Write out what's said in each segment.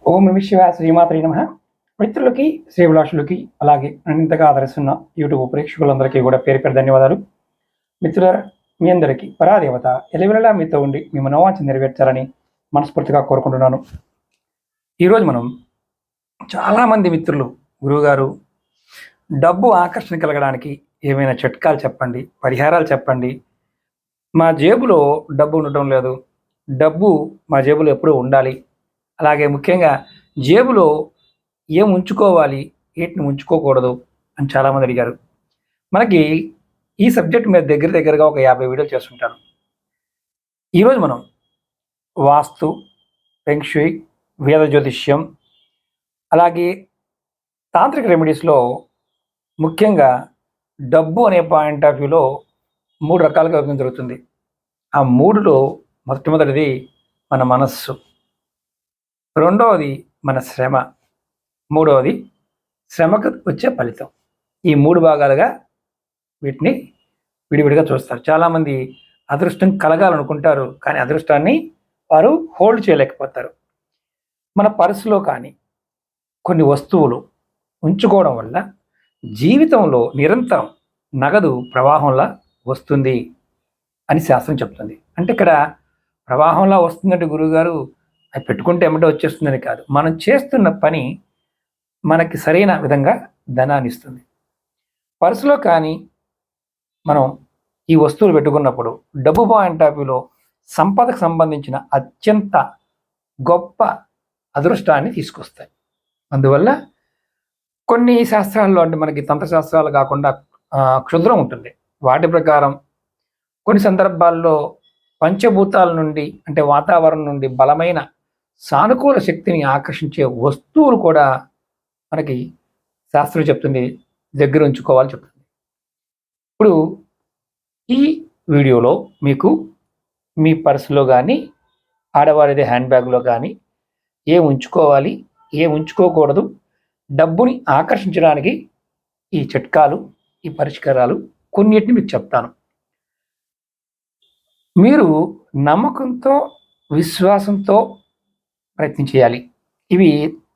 ఓం నమ శివాయ, శ్రీమాత్రే నమః. మిత్రులకి, శ్రీభిలాషులకి, అలాగే నన్ను ఇంతగా ఆదరిస్తున్న యూట్యూబ్ ప్రేక్షకులందరికీ కూడా పేరు పేరు ధన్యవాదాలు. మిత్రులారా, మీ అందరికీ పరాదేవత ఎలవెలలా మీతో ఉండి మీ మనోవాంఛ నెరవేర్చాలని మనస్ఫూర్తిగా కోరుకుంటున్నాను. ఈరోజు మనం చాలామంది మిత్రులు, గురువుగారు, డబ్బు ఆకర్షణ కలగడానికి ఏమైనా చిట్కాలు చెప్పండి, పరిహారాలు చెప్పండి, మా జేబులో డబ్బు ఉండటం లేదు, డబ్బు మా జేబులో ఎప్పుడూ ఉండాలి, అలాగే ముఖ్యంగా జేబులో ఏం ఉంచుకోవాలి, వీటిని ఉంచుకోకూడదు అని చాలామంది అడిగారు. మనకి ఈ సబ్జెక్ట్ మీద దగ్గరగా ఒక 50 వీడియోలు చేస్తుంటాను. ఈరోజు మనం వాస్తు, ఫెంగ్షుయ్, వేద జ్యోతిష్యం, అలాగే తాంత్రిక రెమెడీస్లో ముఖ్యంగా డబ్బు అనే పాయింట్ ఆఫ్ వ్యూలో 3 రకాలుగా విభజన జరుగుతుంది. ఆ 3లో మొట్టమొదటిది మన మనస్సు, రెండవది మన శ్రమ, మూడవది శ్రమకు వచ్చే ఫలితం. ఈ 3 భాగాలుగా వీటిని విడివిడిగా చూస్తారు. చాలామంది అదృష్టం కలగాలనుకుంటారు, కానీ అదృష్టాన్ని వారు హోల్డ్ చేయలేకపోతారు. మన పర్సులో కానీ కొన్ని వస్తువులు ఉంచుకోవడం వల్ల జీవితంలో నిరంతరం నగదు ప్రవాహంలా వస్తుంది అని శాస్త్రం చెప్తుంది. అంటే ఇక్కడ ప్రవాహంలా వస్తుందంటే గురువుగారు అవి పెట్టుకుంటే ఏమిటో వచ్చేస్తుందని కాదు, మనం చేస్తున్న పని మనకి సరైన విధంగా ధనాన్ని ఇస్తుంది. పర్సులో కానీ మనం ఈ వస్తువులు పెట్టుకున్నప్పుడు డబ్బు పాయింట్ ఆఫ్ వ్యూలో సంపదకు సంబంధించిన అత్యంత గొప్ప అదృష్టాన్ని తీసుకొస్తాయి. అందువల్ల కొన్ని శాస్త్రాల్లో, అంటే మనకి తంత్రశాస్త్రాలు కాకుండా క్షుద్రం ఉంటుంది, వాటి ప్రకారం కొన్ని సందర్భాల్లో పంచభూతాల నుండి, అంటే వాతావరణం నుండి బలమైన సానుకూల శక్తిని ఆకర్షించే వస్తువులు కూడా మనకి శాస్త్రం చెప్తుంది దగ్గర ఉంచుకోవాలి చెప్తుంది. ఇప్పుడు ఈ వీడియోలో మీకు మీ పర్సులో కానీ, ఆడవారిదే హ్యాండ్ బ్యాగ్లో కానీ ఏం ఉంచుకోవాలి, ఏం ఉంచుకోకూడదు, డబ్బుని ఆకర్షించడానికి ఈ చిట్కాలు, ఈ పరిష్కారాలు కొన్నిటిని మీకు చెప్తాను. మీరు నమ్మకంతో, విశ్వాసంతో ప్రయత్నం చేయాలి. ఇవి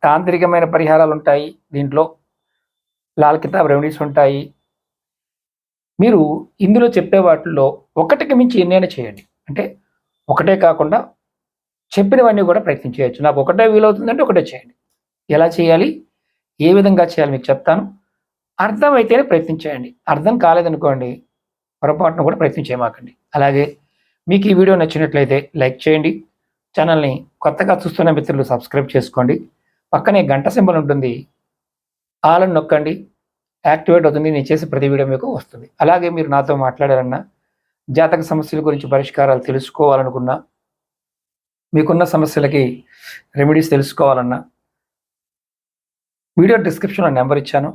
తాంత్రికమైన పరిహారాలు ఉంటాయి, దీంట్లో లాల్ కితాబ్ రెమెడీస్ ఉంటాయి. మీరు ఇందులో చెప్పే వాటిల్లో ఒకటికి మించి ఎన్నైనా చేయండి. అంటే ఒకటే కాకుండా చెప్పినవన్నీ కూడా ప్రయత్నం చేయొచ్చు. నాకు ఒకటే వీలవుతుందంటే ఒకటే చేయండి. ఎలా చేయాలి, ఏ విధంగా చేయాలి మీకు చెప్తాను. అర్థమైతేనే ప్రయత్నం చేయండి. అర్థం కాలేదనుకోండి, పొరపాటును కూడా ప్రయత్నం చేయమాకండి. అలాగే మీకు ఈ వీడియో నచ్చినట్లయితే లైక్ చేయండి. ఛానల్ని కొత్తగా చూస్తున్న మిత్రులు సబ్స్క్రైబ్ చేసుకోండి. పక్కనే గంట సింబల్ ఉంటుంది, ఆల్ అని నొక్కండి, యాక్టివేట్ అవుతుంది. నేను చేసే ప్రతి వీడియో మీకు వస్తుంది. అలాగే మీరు నాతో మాట్లాడాలన్నా, జాతక సమస్యల గురించి పరిష్కారాలు తెలుసుకోవాలనుకున్నా, మీకున్న సమస్యలకి రెమెడీస్ తెలుసుకోవాలన్నా, వీడియో డిస్క్రిప్షన్లో నెంబర్ ఇచ్చాను,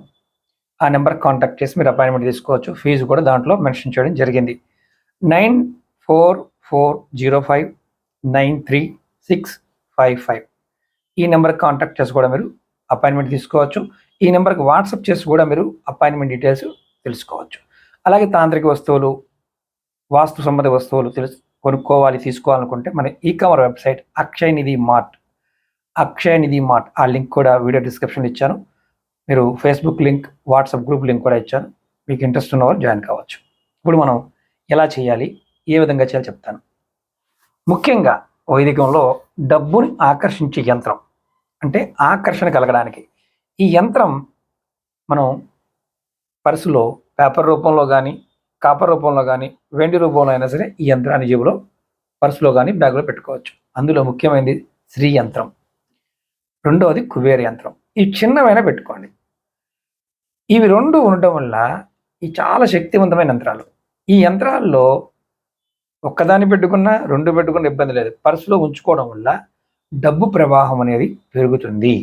ఆ నెంబర్కి కాంటాక్ట్ చేసి మీరు అపాయింట్మెంట్ తీసుకోవచ్చు. ఫీజు కూడా దాంట్లో మెన్షన్ చేయడం జరిగింది. 9440593655 ఈ నెంబర్కి కాంటాక్ట్ చేసి కూడా మీరు అపాయింట్మెంట్ తీసుకోవచ్చు. ఈ నెంబర్కి వాట్సాప్ చేసి కూడా మీరు అపాయింట్మెంట్ డీటెయిల్స్ తెలుసుకోవచ్చు. అలాగే తాంత్రిక వస్తువులు, వాస్తు సంబంధ వస్తువులు కొనుక్కోవాలి, తీసుకోవాలనుకుంటే మన ఈ-కామర్స్ వెబ్సైట్ అక్షయ నిధి మార్ట్, ఆ లింక్ కూడా వీడియో డిస్క్రిప్షన్లో ఇచ్చాను. మీరు Facebook link, WhatsApp group link కూడా ఇచ్చాను. మీకు ఇంట్రెస్ట్ ఉన్నవారు జాయిన్ కావచ్చు. ఇప్పుడు మనం ఎలా చేయాలి, ఏ విధంగా చేయాలి చెప్తాను. ముఖ్యంగా వైదికంలో డబ్బుని ఆకర్షించే యంత్రం, అంటే ఆకర్షణ కలగడానికి ఈ యంత్రం మనం పర్సులో పేపర్ రూపంలో కానీ, కాపర్ రూపంలో కానీ, వెండి రూపంలో అయినా సరే ఈ యంత్రాన్ని జేబులో, పర్సులో కానీ, బ్యాగ్లో పెట్టుకోవచ్చు. అందులో ముఖ్యమైనది శ్రీ యంత్రం, రెండవది కుబేర యంత్రం. ఈ చిన్నవైనా పెట్టుకోండి. ఇవి 2 ఉండటం వల్ల ఈ చాలా శక్తివంతమైన యంత్రాలు. ఈ యంత్రాల్లో ఒక్కదాన్ని పెట్టుకున్నా, 2 పెట్టుకున్న ఇబ్బంది లేదు. పర్సులో ఉంచుకోవడం వల్ల డబ్బు ప్రవాహం అనేది పెరుగుతుంది.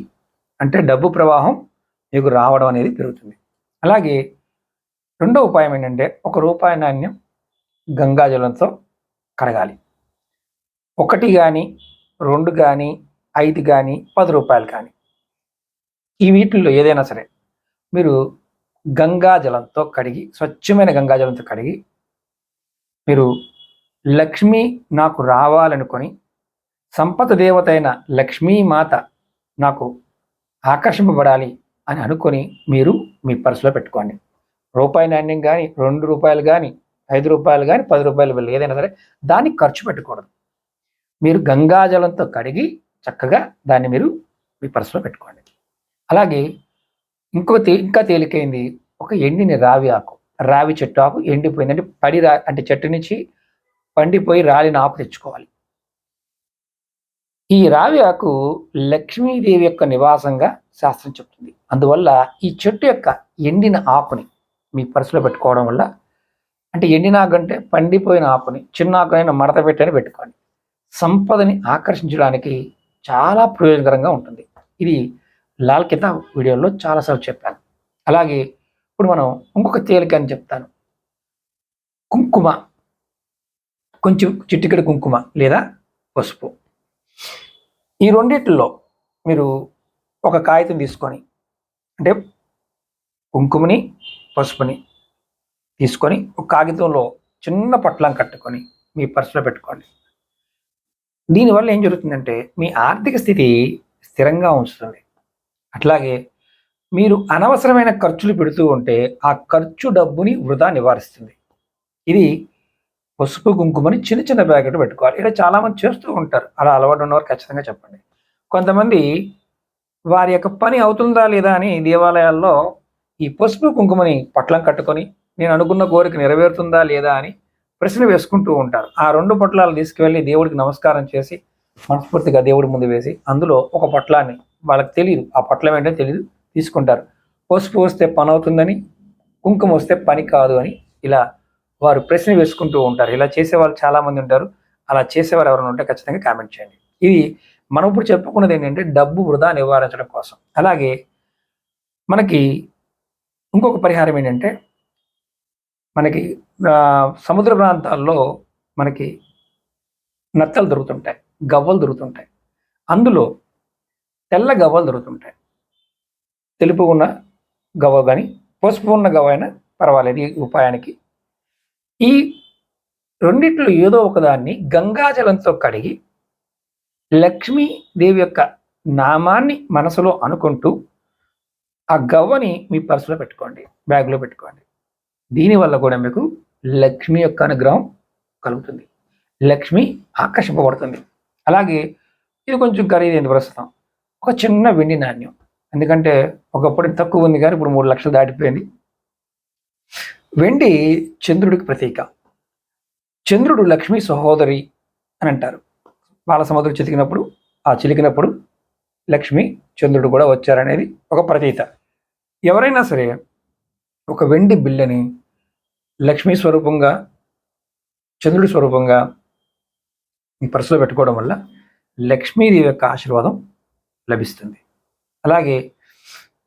అంటే డబ్బు ప్రవాహం మీకు రావడం అనేది పెరుగుతుంది. అలాగే రెండో ఉపాయం ఏంటంటే, ₹1 నాణ్యం గంగాజలంతో కడగాలి. 1 కానీ, 2 కానీ, 5 కానీ, ₹10 కానీ, ఈ వీటిల్లో ఏదైనా సరే మీరు గంగాజలంతో కడిగి, స్వచ్ఛమైన గంగాజలంతో కడిగి, మీరు లక్ష్మి నాకు రావాలనుకొని, సంపద దేవత అయిన లక్ష్మీమాత నాకు ఆకర్షింపబడాలి అని అనుకొని మీరు మీ పర్సులో పెట్టుకోండి. రూపాయి నాణ్యం కానీ, రూ. 2 కానీ, రూ. 5 కానీ, రూ. 10 బిల్లు ఏదైనా సరే దాన్ని ఖర్చు పెట్టకూడదు. మీరు గంగాజలంతో కడిగి చక్కగా దాన్ని మీరు మీ పర్సులో పెట్టుకోండి. అలాగే ఇంకా తేలికైంది, ఒక ఎండిన రావి ఆకు, రావి చెట్టు ఆకు ఎండిపోయిందంటే అంటే చెట్టు నుంచి పండిపోయి రాలిన ఆకు తెచ్చుకోవాలి. ఈ రావి ఆకు లక్ష్మీదేవి యొక్క నివాసంగా శాస్త్రం చెప్తుంది. అందువల్ల ఈ చెట్టు యొక్క ఎండిన ఆకుని మీ పర్సులో పెట్టుకోవడం వల్ల, అంటే ఎండిన ఆకు అంటే పండిపోయిన ఆకుని, చిన్న ఆకునైనా మడత పెట్టని పెట్టుకోండి. సంపదని ఆకర్షించడానికి చాలా ప్రయోజనకరంగా ఉంటుంది. ఇది లాల్ కితాబ్ వీడియోలో చాలాసార్లు చెప్పాను. అలాగే ఇప్పుడు మనం ఇంకొక తేలిక అని చెప్తాను. కుంకుమ, కొంచెం చిటికెడు కుంకుమ లేదా పసుపు, ఈ రెండిట్లో మీరు ఒక కాగితం తీసుకొని, అంటే కుంకుమని పసుపుని తీసుకొని ఒక కాగితంలో చిన్న పట్లం కట్టుకొని మీ పర్సులో పెట్టుకోండి. దీనివల్ల ఏం జరుగుతుందంటే మీ ఆర్థిక స్థితి స్థిరంగా ఉంచుతుంది. అట్లాగే మీరు అనవసరమైన ఖర్చులు పెడుతూ ఉంటే ఆ ఖర్చు డబ్బుని వృధా నివారిస్తుంది. ఇది పసుపు కుంకుమని చిన్న చిన్న ప్యాకెట్ పెట్టుకోవాలి. ఇలా చాలామంది చేస్తూ ఉంటారు. అలా అలవాటు ఉన్నవారు ఖచ్చితంగా చెప్పండి. కొంతమంది వారి యొక్క పని అవుతుందా లేదా అని దేవాలయాల్లో ఈ పసుపు కుంకుమని పట్లం కట్టుకొని నేను అనుకున్న కోరిక నెరవేరుతుందా లేదా అని ప్రశ్న వేసుకుంటూ ఉంటారు. ఆ 2 పొట్లాలు తీసుకువెళ్ళి దేవుడికి నమస్కారం చేసి మనస్ఫూర్తిగా దేవుడి ముందు వేసి అందులో ఒక పొట్లాన్ని, వాళ్ళకి తెలియదు ఆ పొట్లం ఏంటో తెలియదు, తీసుకుంటారు. పసుపు వస్తే పని అవుతుందని, కుంకుమ వస్తే పని కాదు అని ఇలా వారు ప్రశ్న వేసుకుంటూ ఉంటారు. ఇలా చేసేవాళ్ళు చాలామంది ఉంటారు. అలా చేసేవారు ఎవరైనా ఉంటే ఖచ్చితంగా కామెంట్ చేయండి. ఇది మనం ఇప్పుడు చెప్పుకున్నది ఏంటంటే డబ్బు వృధా నివారించడం కోసం. అలాగే మనకి ఇంకొక పరిహారం ఏంటంటే, మనకి సముద్ర ప్రాంతాల్లో మనకి నత్తలు దొరుకుతుంటాయి, గవ్వలు దొరుకుతుంటాయి. అందులో తెల్ల గవ్వలు దొరుకుతుంటాయి. తెలుపు ఉన్న గవ్వ కానీ పసుపు ఉన్న గవ్వ అయినా పర్వాలేదు ఈ ఉపాయానికి. ఈ రెండిట్లో ఏదో ఒకదాన్ని గంగాజలంతో కడిగి లక్ష్మీదేవి యొక్క నామాన్ని మనసులో అనుకుంటూ ఆ గవ్వని మీ పర్సులో పెట్టుకోండి, బ్యాగ్లో పెట్టుకోండి. దీనివల్ల కూడా మీకు లక్ష్మి యొక్క అనుగ్రహం కలుగుతుంది, లక్ష్మి ఆకర్షింపబడుతుంది. అలాగే ఇది కొంచెం ఖరీదైంది ప్రస్తుతం, ఒక చిన్న వెండి నాణ్యం. ఎందుకంటే ఒకప్పుడు తక్కువ ఉంది కానీ ఇప్పుడు 3 లక్షలు దాటిపోయింది. వెండి చంద్రుడికి ప్రతీక. చంద్రుడు లక్ష్మీ సహోదరి అని అంటారు. పాల సముద్రం చిలికినప్పుడు లక్ష్మి చంద్రుడు కూడా వచ్చారనేది ఒక ప్రతీత. ఎవరైనా సరే ఒక వెండి బిళ్ళని లక్ష్మీ స్వరూపంగా, చంద్రుడి స్వరూపంగా మీ పర్సులో పెట్టుకోవడం వల్ల లక్ష్మీదేవి యొక్క ఆశీర్వాదం లభిస్తుంది. అలాగే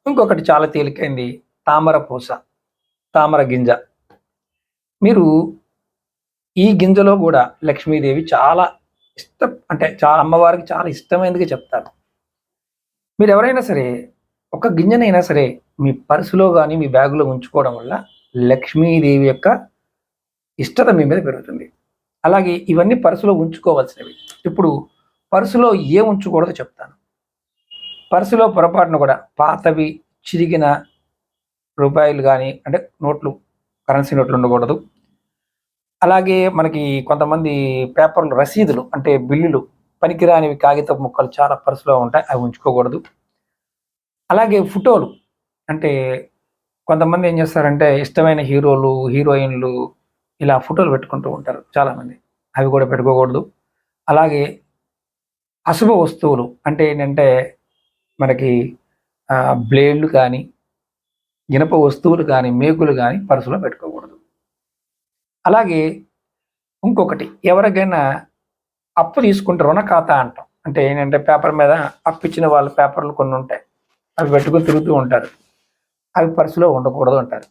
ఇంకొకటి చాలా తేలికైంది, తామర పూస, తామర గింజ. మీరు ఈ గింజలో కూడా లక్ష్మీదేవి చాలా అమ్మవారికి చాలా ఇష్టమైనదిగా చెప్తారు. మీరు ఎవరైనా సరే ఒక గింజనైనా సరే మీ పర్సులో కానీ మీ బ్యాగులో ఉంచుకోవడం వల్ల లక్ష్మీదేవి యొక్క ఇష్టత మీ మీద పెరుగుతుంది. అలాగే ఇవన్నీ పర్సులో ఉంచుకోవాల్సినవి. ఇప్పుడు పర్సులో ఏ ఉంచకూడదో చెప్తాను. పర్సులో పొరపాటున కూడా పాతవి, చిరిగిన రూపాయలు కానీ, అంటే నోట్లు, కరెన్సీ నోట్లు ఉండకూడదు. అలాగే మనకి కొంతమంది పేపర్లు, రసీదులు అంటే బిల్లులు, పనికిరానివి కాగితపు ముక్కలు చాలా పర్సులో ఉంటాయి, అవి ఉంచుకోకూడదు. అలాగే ఫోటోలు, అంటే కొంతమంది ఏం చేస్తారంటే ఇష్టమైన హీరోలు, హీరోయిన్లు ఇలా ఫోటోలు పెట్టుకుంటూ ఉంటారు చాలామంది, అవి కూడా పెట్టుకోకూడదు. అలాగే అశుభ వస్తువులు అంటే ఏంటంటే మనకి బ్లేడ్లు కానీ, ఇనప వస్తువులు కానీ, మేకులు కానీ పర్సులో పెట్టుకోకూడదు. అలాగే ఇంకొకటి, ఎవరికైనా అప్పు తీసుకుంటే రుణ ఖాతా అంటాం. అంటే ఏంటంటే పేపర్ మీద అప్పు ఇచ్చిన వాళ్ళ పేపర్లు కొన్ని ఉంటాయి, అవి పెట్టుకుని తిరుగుతూ ఉంటారు, అవి పర్సులో ఉండకూడదు అంటారు.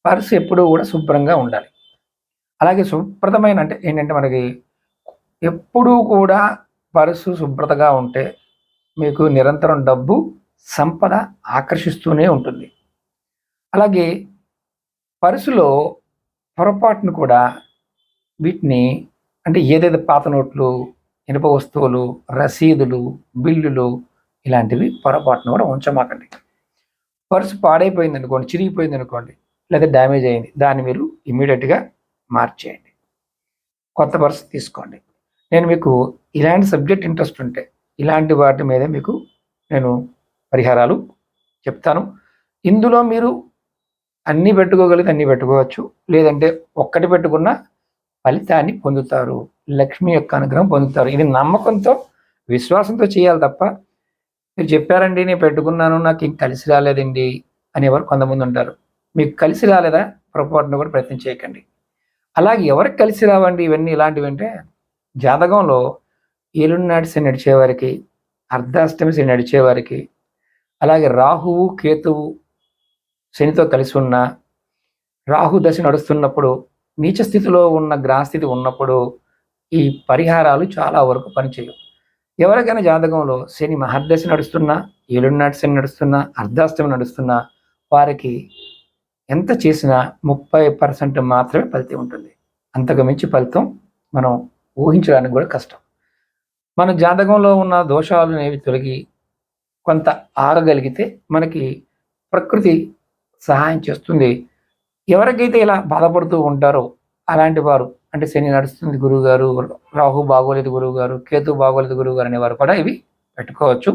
పర్సు ఎప్పుడూ కూడా శుభ్రంగా ఉండాలి. అలాగే శుభ్రతమైన అంటే ఏంటంటే మనకి ఎప్పుడూ కూడా పర్సు శుభ్రతగా ఉంటే మీకు నిరంతరం డబ్బు, సంపద ఆకర్షిస్తూనే ఉంటుంది. అలాగే పర్సులో పొరపాటును కూడా వీటిని, అంటే ఏదైతే పాత నోట్లు, ఇనుప వస్తువులు, రసీదులు, బిల్లులు, ఇలాంటివి పొరపాటును కూడా ఉంచమాకండి. పర్సు పాడైపోయింది అనుకోండి, చిరిగిపోయింది అనుకోండి, లేదా డ్యామేజ్ అయింది, దాన్ని మీరు ఇమ్మీడియట్గా మార్చేయండి, కొత్త పర్సు తీసుకోండి. నేను మీకు ఇలాంటి సబ్జెక్ట్ ఇంట్రెస్ట్ ఉంటే ఇలాంటి వాటి మీద మీకు నేను పరిహారాలు చెప్తాను. ఇందులో మీరు అన్నీ పెట్టుకోగలిగితే అన్నీ పెట్టుకోవచ్చు, లేదంటే ఒక్కటి పెట్టుకున్న ఫలితాన్ని పొందుతారు, లక్ష్మి యొక్క అనుగ్రహం పొందుతారు. ఇది నమ్మకంతో విశ్వాసంతో చేయాలి తప్ప మీరు చెప్పారండి నేను పెట్టుకున్నాను నాకు ఇంక కలిసి రాలేదండి అనేవారు కొంతమంది ఉంటారు. మీకు కలిసి రాలేదా, పొరపాటున కూడా ప్రయత్నం చేయకండి. అలాగే ఎవరికి కలిసి రావండి ఇవన్నీ ఇలాంటివి అంటే, జాతకంలో ఏలునాటి శని నడిచేవారికి, అర్ధాష్టమి శని నడిచేవారికి, అలాగే రాహువు కేతువు శనితో కలిసి ఉన్న, రాహు దశ నడుస్తున్నప్పుడు, నీచ స్థితిలో ఉన్న గ్రహస్థితి ఉన్నప్పుడు ఈ పరిహారాలు చాలా వరకు పనిచేయవు. ఎవరికైనా జాతకంలో శని మహర్దశ నడుస్తున్నా, ఏలునాటి శని నడుస్తున్నా, అర్ధాష్టమి నడుస్తున్నా వారికి ఎంత చేసినా 30% మాత్రమే ఫలితం ఉంటుంది. అంతకు మించి ఫలితం మనం ఊహించడానికి కూడా కష్టం. మన జాతకంలో ఉన్న దోషాలు అనేవి తొలగి కొంత ఆగగలిగితే మనకి ప్రకృతి సహాయం చేస్తుంది. ఎవరికైతే ఇలా బాధపడుతూ ఉంటారో అలాంటి వారు, అంటే శని నడుస్తుంది గురువుగారు, రాహు బాగోలేదు గురువుగారు, కేతు బాగోలేదు గురువుగారు అనేవారు కూడా ఇవి పెట్టుకోవచ్చు.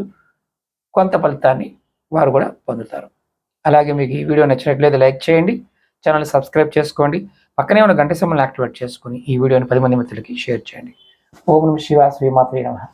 కొంత ఫలితాన్ని వారు కూడా పొందుతారు. అలాగే మీకు ఈ వీడియో నచ్చినట్లయితే లైక్ చేయండి, ఛానల్ సబ్స్క్రైబ్ చేసుకోండి, పక్కనే ఉన్న గంట సింబల్ని యాక్టివేట్ చేసుకొని ఈ వీడియోని 10 మంది మిత్రులకి షేర్ చేయండి. ఓం నమః శివాయ, శ్రీమాత్రే నమః.